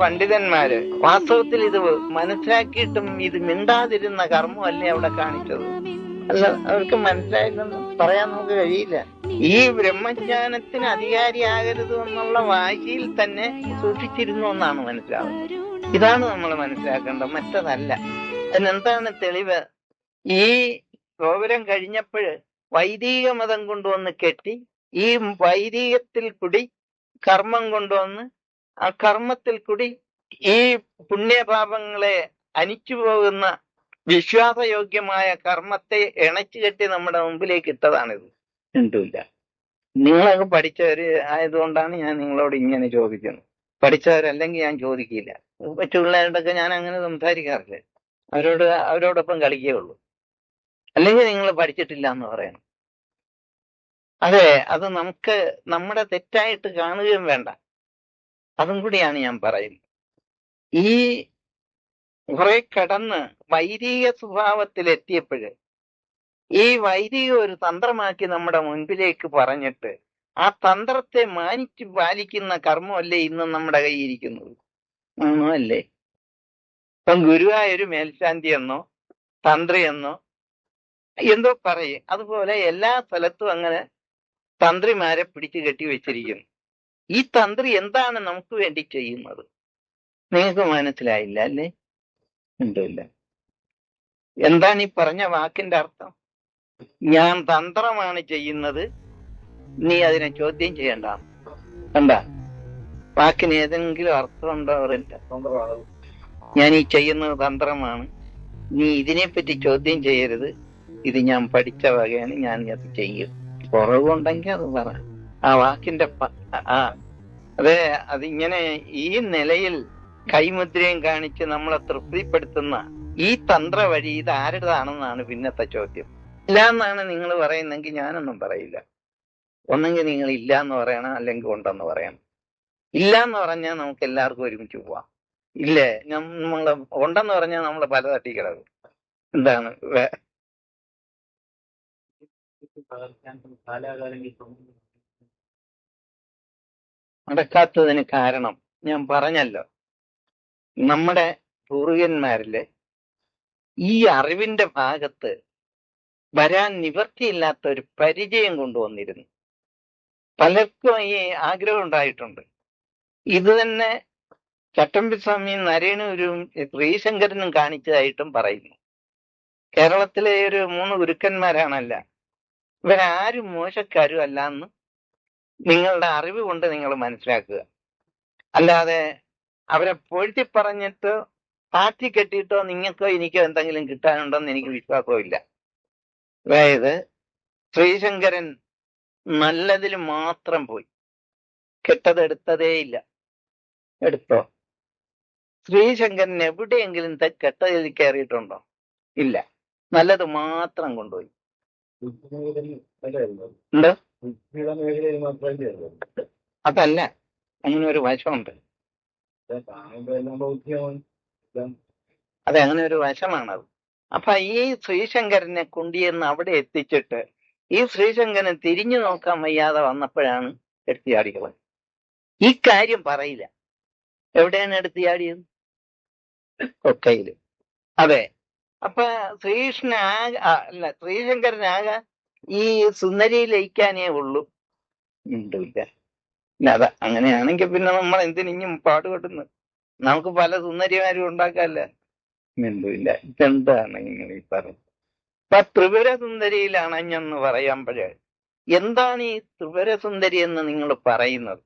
പണ്ഡിതന്മാര് വാസ്തവത്തിൽ ഇത് മനസ്സിലാക്കിയിട്ടും ഇത് മിണ്ടാതിരുന്ന കർമ്മമല്ലേ അവിടെ കാണിച്ചത്? അല്ല, അവർക്ക് മനസ്സിലായില്ലെന്ന് പറയാൻ നമുക്ക് കഴിയില്ല. ഈ ബ്രഹ്മജ്ഞാനത്തിന് അധികാരിയാകരുത് എന്നുള്ള വാശിയിൽ തന്നെ സൂക്ഷിച്ചിരുന്നു എന്നാണ് മനസ്സിലാവുന്നത്. ഇതാണ് നമ്മൾ മനസ്സിലാക്കേണ്ടത്, മറ്റതല്ല. അതിനെന്താണ് തെളിവ്? ഈ ഗോപുരം കഴിഞ്ഞപ്പോൾ വൈദിക മതം കൊണ്ടുവന്ന് കെട്ടി, ഈ വൈദികത്തിൽ കൂടി കർമ്മം കൊണ്ടുവന്ന്, ആ കർമ്മത്തിൽ കൂടി ഈ പുണ്യപാപങ്ങളെ അനിച്ചു പോകുന്ന വിശ്വാസയോഗ്യമായ കർമ്മത്തെ ഇണച്ചു കെട്ടി നമ്മുടെ മുമ്പിലേക്ക് ഇട്ടതാണിത്. രണ്ടുമില്ല. നിങ്ങളൊക്കെ പഠിച്ചവര് ആയതുകൊണ്ടാണ് ഞാൻ നിങ്ങളോട് ഇങ്ങനെ ചോദിക്കുന്നത്. പഠിച്ചവരല്ലെങ്കിൽ ഞാൻ ചോദിക്കില്ല. മറ്റു പിള്ളേരോടൊക്കെ ഞാൻ അങ്ങനെ സംസാരിക്കാറില്ല. അവരോടൊപ്പം കളിക്കുകയുള്ളൂ. അല്ലെങ്കിൽ നിങ്ങൾ പഠിച്ചിട്ടില്ല എന്ന് പറയണം. അതെ, അത് നമുക്ക് നമ്മുടെ തെറ്റായിട്ട് കാണുകയും വേണ്ട. അതും കൂടിയാണ് ഞാൻ പറയുന്നത്. ഈ കുറെ കടന്ന് വൈദിക സ്വഭാവത്തിലെത്തിയപ്പോഴ് ഈ വൈദിക ഒരു തന്ത്രമാക്കി നമ്മുടെ മുൻപിലേക്ക് പറഞ്ഞിട്ട് ആ തന്ത്രത്തെ മാനിച്ചു പാലിക്കുന്ന കർമ്മമല്ലേ ഇന്നും നമ്മുടെ കയ്യിരിക്കുന്നത്? ആണോ? അല്ലേ? ഇപ്പം ഗുരുവായൊരു മേൽശാന്തി എന്നോ തന്ത്രി എന്നോ എന്തോ പറയും. അതുപോലെ എല്ലാ സ്ഥലത്തും അങ്ങനെ തന്ത്രിമാരെ പിടിച്ചു കെട്ടി വെച്ചിരിക്കുന്നു. ഈ തന്ത്രി എന്താണ് നമുക്ക് വേണ്ടി ചെയ്യുന്നത്? നിങ്ങൾക്ക് മനസ്സിലായില്ല അല്ലേ? ഉണ്ടല്ല. എന്താണ് ഈ പറഞ്ഞ വാക്കിന്റെ അർത്ഥം? ഞാൻ തന്ത്രമാണ് ചെയ്യുന്നത്, നീ അതിനെ ചോദ്യം ചെയ്യണ്ട. കണ്ടാ വാക്കിന് ഏതെങ്കിലും അർത്ഥമുണ്ടോ? അവരില്ല. ഞാൻ ഈ ചെയ്യുന്നത് തന്ത്രമാണ്, നീ ഇതിനെപ്പറ്റി ചോദ്യം ചെയ്യരുത്, ഇത് ഞാൻ പഠിച്ച വകയാണ്, ഞാൻ അത് ചെയ്യും. കുറവുണ്ടെങ്കിൽ അത് പറ. ആ വാക്കിന്റെ അതെ, അതിങ്ങനെ ഈ നിലയിൽ കൈമുദ്രയും കാണിച്ച് നമ്മളെ തൃപ്തിപ്പെടുത്തുന്ന ഈ തന്ത്ര വഴി ഇത് ആരുടേതാണെന്നാണ് പിന്നത്തെ ചോദ്യം. ഇല്ല എന്നാണ് നിങ്ങൾ പറയുന്നെങ്കിൽ ഞാനൊന്നും പറയില്ല. ഒന്നെങ്കിൽ നിങ്ങൾ ഇല്ല എന്ന് പറയണം, അല്ലെങ്കിൽ ഉണ്ടെന്ന് പറയണം. ഇല്ല എന്ന് പറഞ്ഞാൽ നമുക്ക് എല്ലാവർക്കും ഒരുമിച്ച് പോവാം. ഇല്ലേ, നമ്മള് ഉണ്ടെന്ന് പറഞ്ഞാൽ നമ്മൾ പല തട്ടിക്കിടക്കും. എന്താണ് നടക്കാത്തതിന് കാരണം ഞാൻ പറഞ്ഞല്ലോ, നമ്മുടെ പൂർവികന്മാരില് ഈ അറിവിന്റെ ഭാഗത്ത് വരാൻ നിവർത്തിയില്ലാത്ത ഒരു പരിചയം കൊണ്ടുവന്നിരുന്നു. പലർക്കും ഈ ആഗ്രഹം ഉണ്ടായിട്ടുണ്ട്. ഇത് തന്നെ ചട്ടമ്പിസ്വാമിയും നരേണൂരും ശ്രീശങ്കരനും കാണിച്ചതായിട്ടും പറയുന്നു. കേരളത്തിലെ ഒരു 3 ഗുരുക്കന്മാരാണല്ല, ഇവരാരും മോശക്കാരും അല്ല എന്ന് നിങ്ങളുടെ അറിവ് കൊണ്ട് നിങ്ങൾ മനസ്സിലാക്കുക. അല്ലാതെ അവരെ പൊഴുത്തി പറഞ്ഞിട്ടോ താഴ്ത്തി കെട്ടിയിട്ടോ നിങ്ങൾക്കോ എനിക്കോ എന്തെങ്കിലും കിട്ടാനുണ്ടെന്ന് എനിക്ക് വിശ്വാസമില്ല. അതായത് ശ്രീശങ്കരൻ നല്ലതിൽ മാത്രം പോയി, കെട്ടതെടുത്തതേയില്ല. എടുത്തോ? ശ്രീശങ്കരൻ എവിടെയെങ്കിലും കെട്ടതിൽ കയറിയിട്ടുണ്ടോ? ഇല്ല. നല്ലത് മാത്രം കൊണ്ടുപോയി. എന്തോ? അതല്ല, അങ്ങനെ ഒരു വശമുണ്ട്. അതെ, അങ്ങനെ ഒരു വശമാണത്. അപ്പൊ ഈ ശ്രീശങ്കരനെ കൊണ്ടുവന്ന് അവിടെ എത്തിച്ചിട്ട് ഈ ശ്രീശങ്കരൻ തിരിഞ്ഞു നോക്കാൻ വയ്യാതെ വന്നപ്പോഴാണ് എടുത്തിയാടികൾ. ഈ കാര്യം പറയില്ല. എവിടെയാണ് എടുത്തിയാടിയത്? കൊക്കയില്. അതെ. അപ്പൊ ശ്രീശങ്കരനാകെ ഈ സുന്ദരി ലയിക്കാനേ ഉള്ളൂ. ഉണ്ടില്ല. അതാ, അങ്ങനെയാണെങ്കിൽ പിന്നെ നമ്മൾ എന്തിനും പാടുപെടുന്നു? നമുക്ക് പല സുന്ദരിമാരും ഉണ്ടാക്കാല്ല. മിണ്ടില്ല. ഇതെന്താണ് ഇങ്ങനെ ഈ പറഞ്ഞത്? ഇപ്പൊ ത്രിപുര സുന്ദരിയിൽ അണഞ്ഞെന്ന് പറയുമ്പോഴേ എന്താണ് ഈ ത്രിപുരസുന്ദരി എന്ന് നിങ്ങൾ പറയുന്നത്?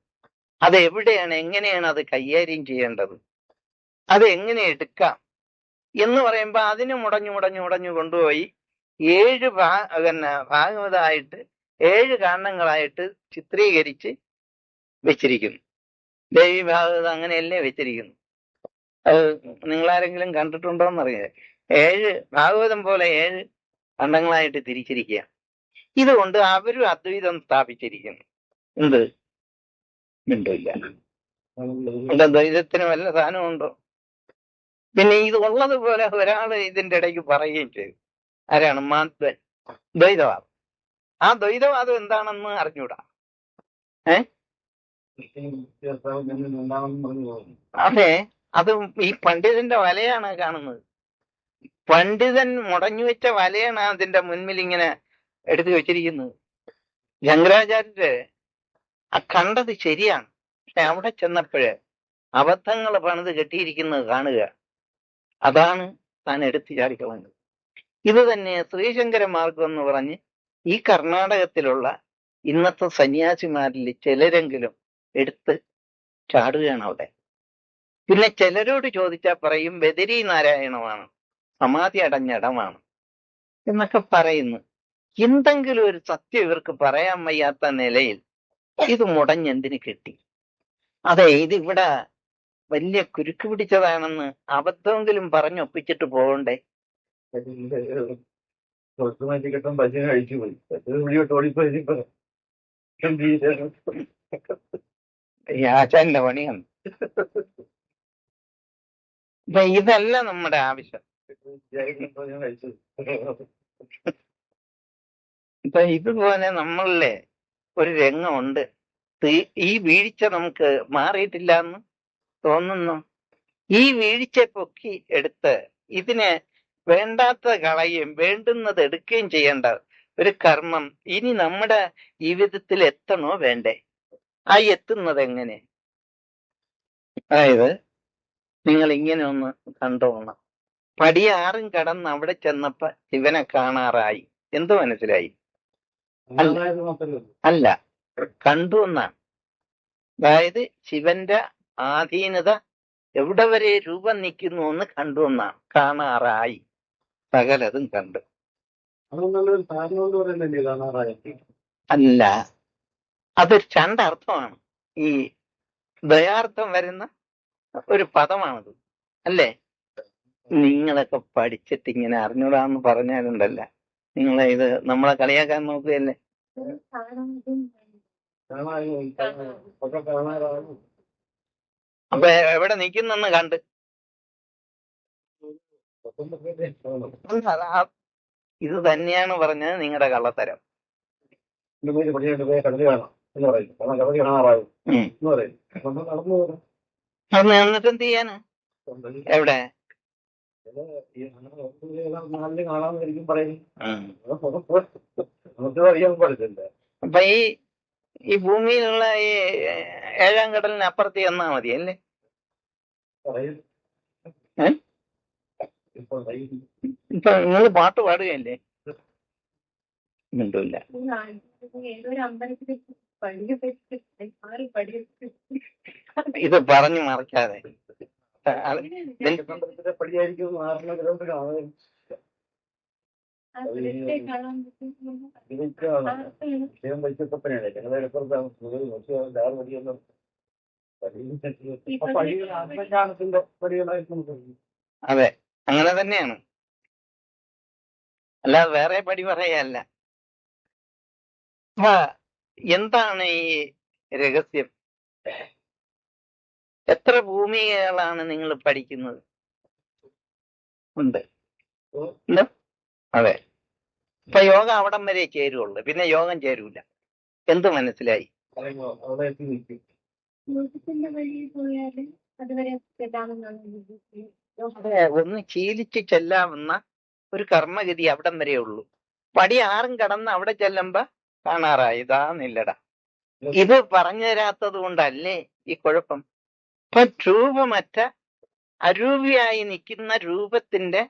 അത് എവിടെയാണ്, എങ്ങനെയാണ് അത് കൈകാര്യം ചെയ്യേണ്ടത്, അത് എങ്ങനെ എടുക്കാം എന്ന് പറയുമ്പോ അതിന് മുടഞ്ഞു കൊണ്ടുപോയി 7 ഭാഗവതമായിട്ട് 7 കാണ്ഡങ്ങളായിട്ട് ചിത്രീകരിച്ച് വെച്ചിരിക്കുന്നു. ദേവി ഭാഗവതം അങ്ങനെയല്ലേ വെച്ചിരിക്കുന്നു. അത് നിങ്ങളാരെങ്കിലും കണ്ടിട്ടുണ്ടോന്നറിയാം. 7 ഭാഗവതം പോലെ 7 ഖണ്ഡങ്ങളായിട്ട് തിരിച്ചിരിക്കുക. ഇതുകൊണ്ട് അവരും അദ്വൈതം സ്ഥാപിച്ചിരിക്കുന്നു. എന്ത് മിണ്ടില്ല. ദ്വൈതത്തിന് വല്ല സാധനമുണ്ടോ? പിന്നെ ഇത് ഉള്ളതുപോലെ ഒരാള് ഇതിന്റെ ഇടയ്ക്ക് പറയുകയും ചെയ്തു. ആരാണ്? മാധ്വൻ. ദ്വൈതവാദം. ആ ദ്വൈതവാദം എന്താണെന്ന് അറിഞ്ഞൂടാ. അതെ, അത് ഈ പണ്ഡിതന്റെ വലയാണ് കാണുന്നത്. പണ്ഡിതൻ മുടഞ്ഞു വെച്ച വലയാണ് അതിന്റെ മുൻപിൽ ഇങ്ങനെ എടുത്തു വെച്ചിരിക്കുന്നത്. ശങ്കരാചാര്യര് ആ കണ്ടത് ശരിയാണ്. പക്ഷെ അവിടെ ചെന്നപ്പോഴ് അബദ്ധങ്ങൾ പണിത് കെട്ടിയിരിക്കുന്നത് കാണുക. അതാണ് താൻ എടുത്തു ചാടിക്കളഞ്ഞത്. ഇത് തന്നെ ശ്രീശങ്കര മാർഗം എന്ന് പറഞ്ഞ് ഈ കർണാടകത്തിലുള്ള ഇന്നത്തെ സന്യാസിമാരിൽ ചിലരെങ്കിലും എടുത്ത് ചാടുകയാണ് അവിടെ. പിന്നെ ചിലരോട് ചോദിച്ചാൽ പറയും ബദരി നാരായണമാണ്, സമാധി അടഞ്ഞിടമാണ് എന്നൊക്കെ പറയുന്നു. എന്തെങ്കിലും ഒരു സത്യം ഇവർക്ക് പറയാൻ വയ്യാത്ത നിലയിൽ ഇത് മുടഞ്ഞെന്തിന് കെട്ടി? അതെ, ഇതിവിടെ വലിയ കുരുക്ക് പിടിച്ചതാണെന്ന് അബദ്ധമെങ്കിലും പറഞ്ഞൊപ്പിച്ചിട്ട് പോകണ്ടേ? ഈ ആശാന്റെ പണിയാണ്. അപ്പൊ ഇതല്ല നമ്മുടെ ആവശ്യം. ഇപ്പൊ ഇതുപോലെ നമ്മളിലെ ഒരു രംഗമുണ്ട്. ഈ വീഴ്ച നമുക്ക് മാറിയിട്ടില്ല എന്ന് തോന്നുന്നു. ഈ വീഴ്ച പൊക്കി എടുത്ത് ഇതിനെ വേണ്ടാത്ത കളയുകയും വേണ്ടുന്നത് എടുക്കുകയും ചെയ്യേണ്ട ഒരു കർമ്മം ഇനി നമ്മുടെ ജീവിതത്തിൽ എത്തണോ വേണ്ടേ? ആ എത്തുന്നത് എങ്ങനെ? അതായത് നിങ്ങൾ ഇങ്ങനെ ഒന്ന് കണ്ടോണം. പടി 6 കടന്ന് അവിടെ ചെന്നപ്പോ ശിവനെ കാണാറായി. എന്ത് മനസ്സിലായി? അല്ല, കണ്ടു എന്നാണ്. അതായത് ശിവന്റെ ആധീനത എവിടെ വരെ രൂപം നിൽക്കുന്നു എന്ന് കണ്ടു എന്നാണ്. കാണാറായി, സകലതും കണ്ടു. അല്ല, അത് രണ്ടർത്ഥമാണ്. ഈ ദ്വയാർത്ഥം വരുന്ന ഒരു പദമാണത്, അല്ലേ? നിങ്ങളൊക്കെ പഠിച്ചിട്ട് ഇങ്ങനെ അറിഞ്ഞൂടാന്ന് പറഞ്ഞാലുണ്ടല്ല, നിങ്ങളെ ഇത് നമ്മളെ കളിയാക്കാൻ നോക്കുകയല്ലേ? അപ്പൊ എവിടെ നിൽക്കുന്നെന്ന് കണ്ട് ഇത് തന്നെയാണ് പറഞ്ഞത് നിങ്ങളുടെ കള്ളത്തരം. എന്നിട്ട് എന്ത് ചെയ്യാന്? എവിടെ? അപ്പൊ ഈ ഭൂമിയിലുള്ള ഈ 7-ാം കടലിന് അപ്പുറത്ത് ചെന്നാ മതി അല്ലേ? ഇപ്പൊ നിങ്ങൾ പാട്ട് പാടുകയല്ലേ? മിണ്ടൂല്ല. ഇത് പറഞ്ഞു മറക്കാതെ. അതെ, അങ്ങനെ തന്നെയാണ്. അല്ലാതെ വേറെ പടി പറയല്ല. എന്താണ് ഈ രഹസ്യം? എത്ര ഭൂമികകളാണ് നിങ്ങൾ പഠിക്കുന്നത്? ഉണ്ട്. അതെ. ഇപ്പൊ യോഗം അവിടം വരെ ചേരുള്ളൂ, പിന്നെ യോഗം ചേരൂല. എന്ത് മനസ്സിലായി? ഒന്ന് ശീലിച്ച് ചെല്ലാവുന്ന ഒരു കർമ്മഗതി അവിടം വരെ ഉള്ളൂ. പടി 6 കടന്ന് അവിടെ ചെല്ലുമ്പോ കാണാറായതാന്നില്ലടാ. ഇത് പറഞ്ഞു തരാത്തത് കൊണ്ടല്ലേ ഈ കുഴപ്പം? ഇപ്പൊ രൂപമറ്റ അരൂപിയായി നിൽക്കുന്ന രൂപത്തിന്റെ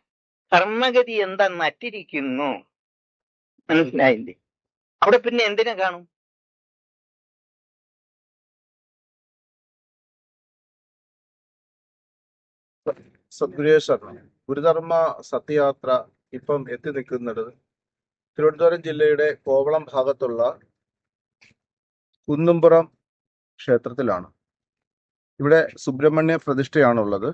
കർമ്മഗതി എന്താ നറ്റിരിക്കുന്നു. മനസ്സിലായില്ലേ? അവിടെ പിന്നെ എന്തിനെ കാണും? സദ്ഗുരുവേശ്വർ ഗുരുധർമ്മ സത്യയാത്ര ഇപ്പം എത്തി നിൽക്കുന്നത് തിരുവനന്തപുരം ജില്ലയുടെ കോവളം ഭാഗത്തുള്ള കുന്നുംപുറം ക്ഷേത്രത്തിലാണ്. ഇവിടെ സുബ്രഹ്മണ്യ പ്രതിഷ്ഠയാണുള്ളത്.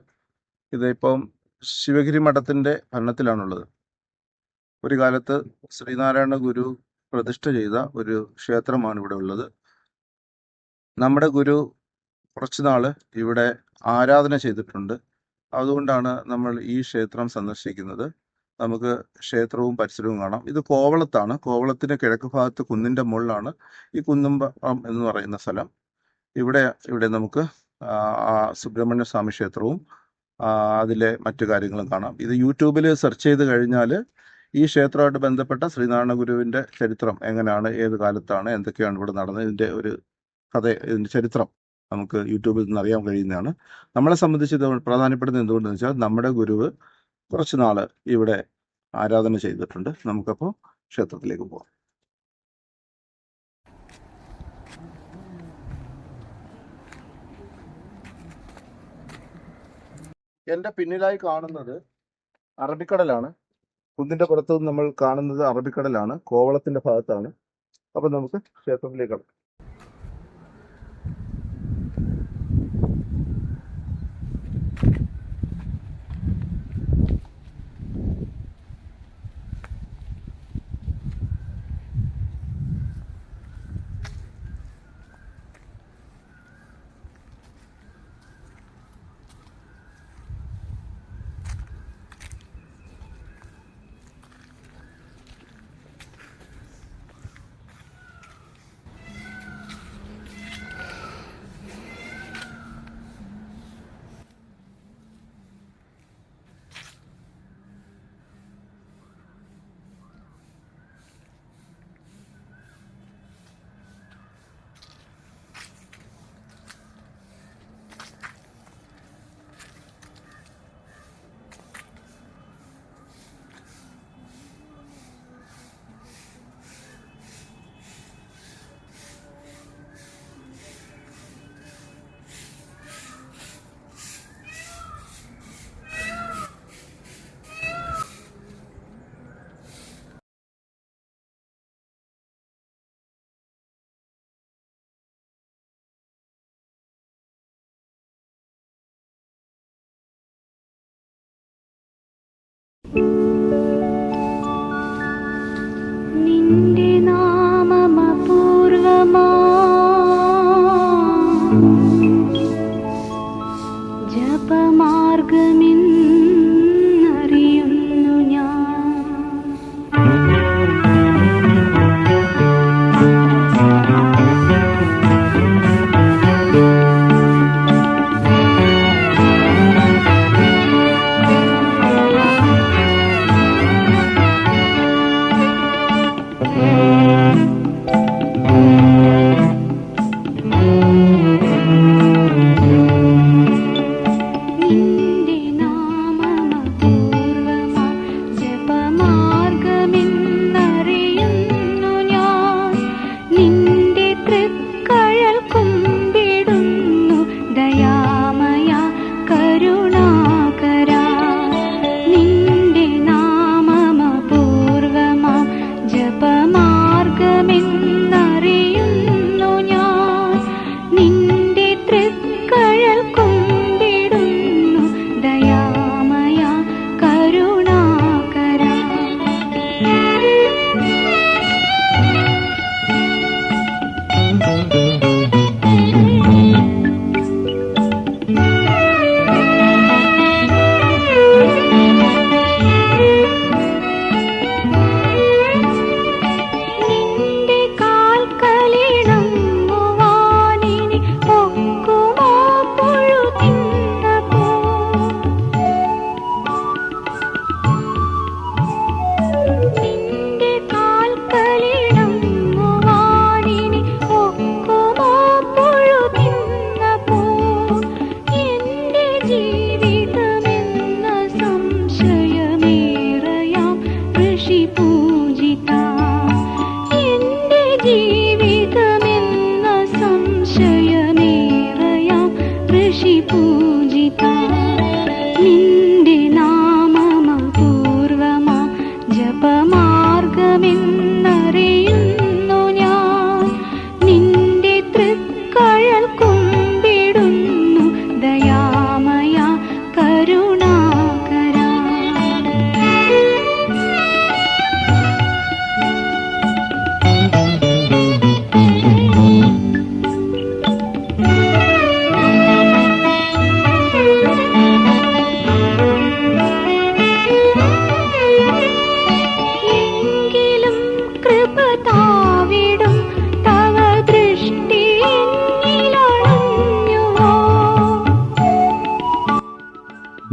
ഇതിപ്പം ശിവഗിരി മഠത്തിന്റെ ഭരണത്തിലാണുള്ളത്. ഒരു കാലത്ത് ശ്രീനാരായണ ഗുരു പ്രതിഷ്ഠ ചെയ്ത ഒരു ക്ഷേത്രമാണ് ഇവിടെ ഉള്ളത്. നമ്മുടെ ഗുരു കുറച്ചുനാള് ഇവിടെ ആരാധന ചെയ്തിട്ടുണ്ട്. അതുകൊണ്ടാണ് നമ്മൾ ഈ ക്ഷേത്രം സന്ദർശിക്കുന്നത്. നമുക്ക് ക്ഷേത്രവും പരിസരവും കാണാം. ഇത് കോവളത്താണ്. കോവളത്തിന്റെ കിഴക്ക് ഭാഗത്ത് കുന്നിന്റെ മുകളിലാണ് ഈ കുന്നുംപുറം എന്ന് പറയുന്ന സ്ഥലം. ഇവിടെ നമുക്ക് സുബ്രഹ്മണ്യ സ്വാമി ക്ഷേത്രവും അതിലെ മറ്റു കാര്യങ്ങളും കാണാം. ഇത് യൂട്യൂബിൽ സെർച്ച് ചെയ്ത് കഴിഞ്ഞാൽ ഈ ക്ഷേത്രമായിട്ട് ബന്ധപ്പെട്ട ശ്രീനാരായണ ഗുരുവിന്റെ ചരിത്രം എങ്ങനെയാണ്, ഏത് കാലത്താണ്, എന്തൊക്കെയാണ് ഇവിടെ നടന്നത്, ഇതിന്റെ ഒരു കഥ, ഇതിന്റെ ചരിത്രം നമുക്ക് യൂട്യൂബിൽ നിന്ന് അറിയാൻ കഴിയുന്നതാണ്. നമ്മളെ സംബന്ധിച്ച് ഇത് പ്രധാനപ്പെടുന്നത് എന്തുകൊണ്ടെന്ന് വെച്ചാൽ നമ്മുടെ ഗുരുവ് കുറച്ച് നാള് ഇവിടെ ആരാധന ചെയ്തിട്ടുണ്ട്. നമുക്കപ്പോൾ ക്ഷേത്രത്തിലേക്ക് പോകാം. എന്റെ പിന്നിലായി കാണുന്നത് അറബിക്കടലാണ്. കുന്നിന്റെ പുറത്ത് നമ്മൾ കാണുന്നത് അറബിക്കടലാണ്, കോവളത്തിന്റെ ഭാഗത്താണ്. അപ്പൊ നമുക്ക് ക്ഷേത്രത്തിലേക്ക് കടക്കാം.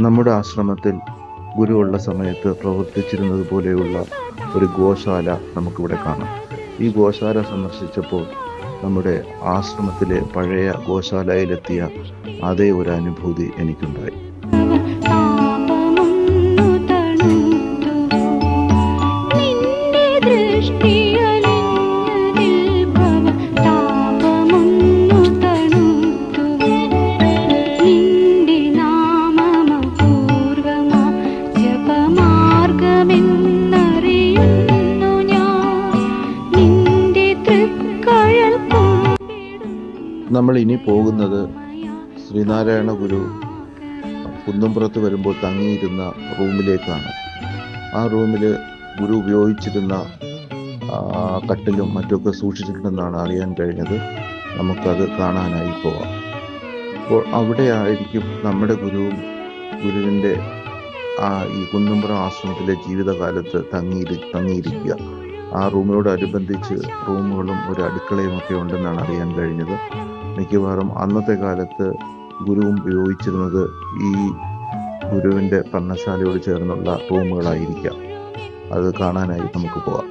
നമ്മുടെ ആശ്രമത്തിൽ ഗുരുവുള്ള സമയത്ത് പ്രവർത്തിച്ചിരുന്നത് പോലെയുള്ള ഒരു ഗോശാല നമുക്കിവിടെ കാണാം. ഈ ഗോശാല സന്ദർശിച്ചപ്പോൾ നമ്മുടെ ആശ്രമത്തിലെ പഴയ ഗോശാലയിലെത്തിയ അതേ ഒരു അനുഭൂതി എനിക്കുണ്ടായി. നമ്മൾ ഇനി പോകുന്നത് ശ്രീനാരായണ ഗുരു കുന്നുംപുറത്ത് വരുമ്പോൾ തങ്ങിയിരുന്ന റൂമിലേക്കാണ്. ആ റൂമിൽ ഗുരു ഉപയോഗിച്ചിരുന്ന കട്ടിലും മറ്റൊക്കെ സൂക്ഷിച്ചിട്ടുണ്ടെന്നാണ് അറിയാൻ കഴിഞ്ഞത്. നമുക്കത് കാണാനായി പോവാം. അപ്പോൾ അവിടെ ആയിരിക്കും നമ്മുടെ ഗുരുവിൻ്റെ ഈ കുന്നുംപുറം ആശ്രമത്തിലെ ജീവിതകാലത്ത് തങ്ങിയിരിക്കുക. ആ റൂമിനോടനുബന്ധിച്ച് റൂമുകളും ഒരു അടുക്കളയും ഒക്കെ ഉണ്ടെന്നാണ് അറിയാൻ കഴിഞ്ഞത്. മിക്കവാറും അന്നത്തെ കാലത്ത് ഗുരുവും ഉപയോഗിച്ചിരുന്നത് ഈ ഗുരുവിൻ്റെ പർണശാലയോട് ചേർന്നുള്ള റൂമുകളായിരിക്കാം. അത് കാണാനായി നമുക്ക് പോവാം.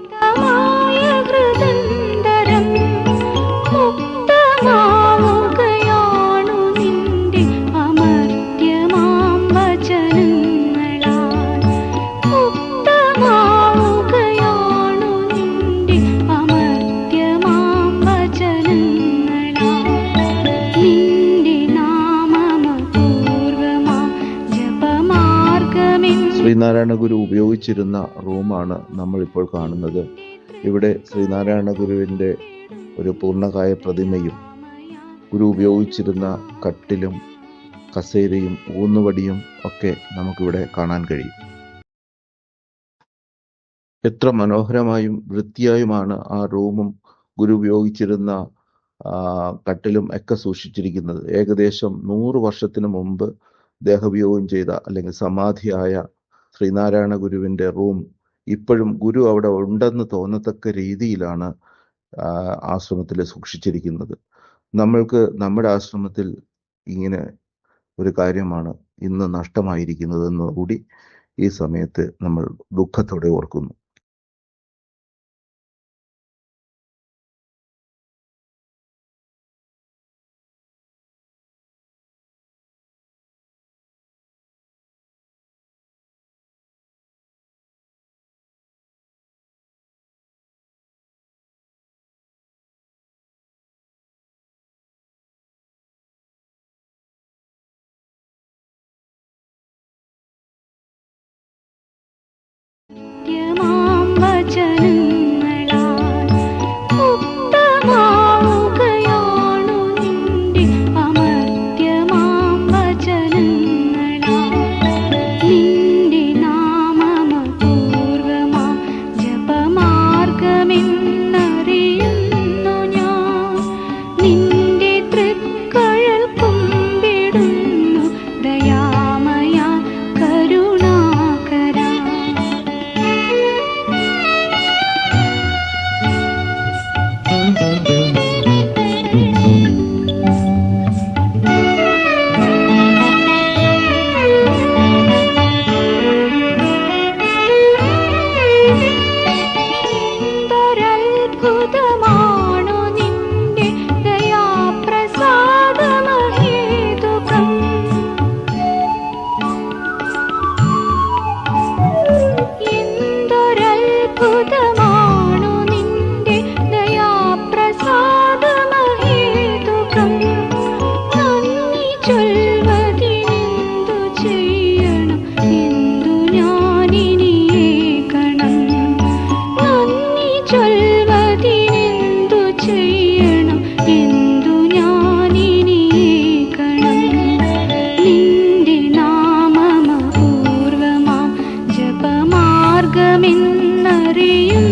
ശ്രീനാരായണ ഗുരു ഉപയോഗിച്ചിരുന്ന റൂമാണ് നമ്മളിപ്പോൾ കാണുന്നത്. ഇവിടെ ശ്രീനാരായണ ഗുരുവിൻ്റെ ഒരു പൂർണ്ണകായ പ്രതിമയും ഗുരു ഉപയോഗിച്ചിരുന്ന കട്ടിലും കസേരയും ഊന്നുവടിയും ഒക്കെ നമുക്കിവിടെ കാണാൻ കഴിയും. എത്ര മനോഹരമായും വൃത്തിയായുമാണ് ആ റൂമും ഗുരു ഉപയോഗിച്ചിരുന്ന കട്ടിലും ഒക്കെ സൂക്ഷിച്ചിരിക്കുന്നത്. ഏകദേശം 100 വർഷത്തിന് മുമ്പ് ദേഹവിയോഗം ചെയ്ത അല്ലെങ്കിൽ സമാധിയായ ശ്രീനാരായണ ഗുരുവിൻ്റെ റൂം ഇപ്പോഴും ഗുരു അവിടെ ഉണ്ടെന്ന് തോന്നത്തക്ക രീതിയിലാണ് ആശ്രമത്തിൽ സൂക്ഷിച്ചിരിക്കുന്നത്. നമ്മൾക്ക് നമ്മുടെ ആശ്രമത്തിൽ ഇങ്ങനെ ഒരു കാര്യമാണ് ഇന്ന് നഷ്ടമായിരിക്കുന്നതെന്ന് കൂടി ഈ സമയത്ത് നമ്മൾ ദുഃഖത്തോടെ ഓർക്കുന്നു. മാർഗമെന്നറിയും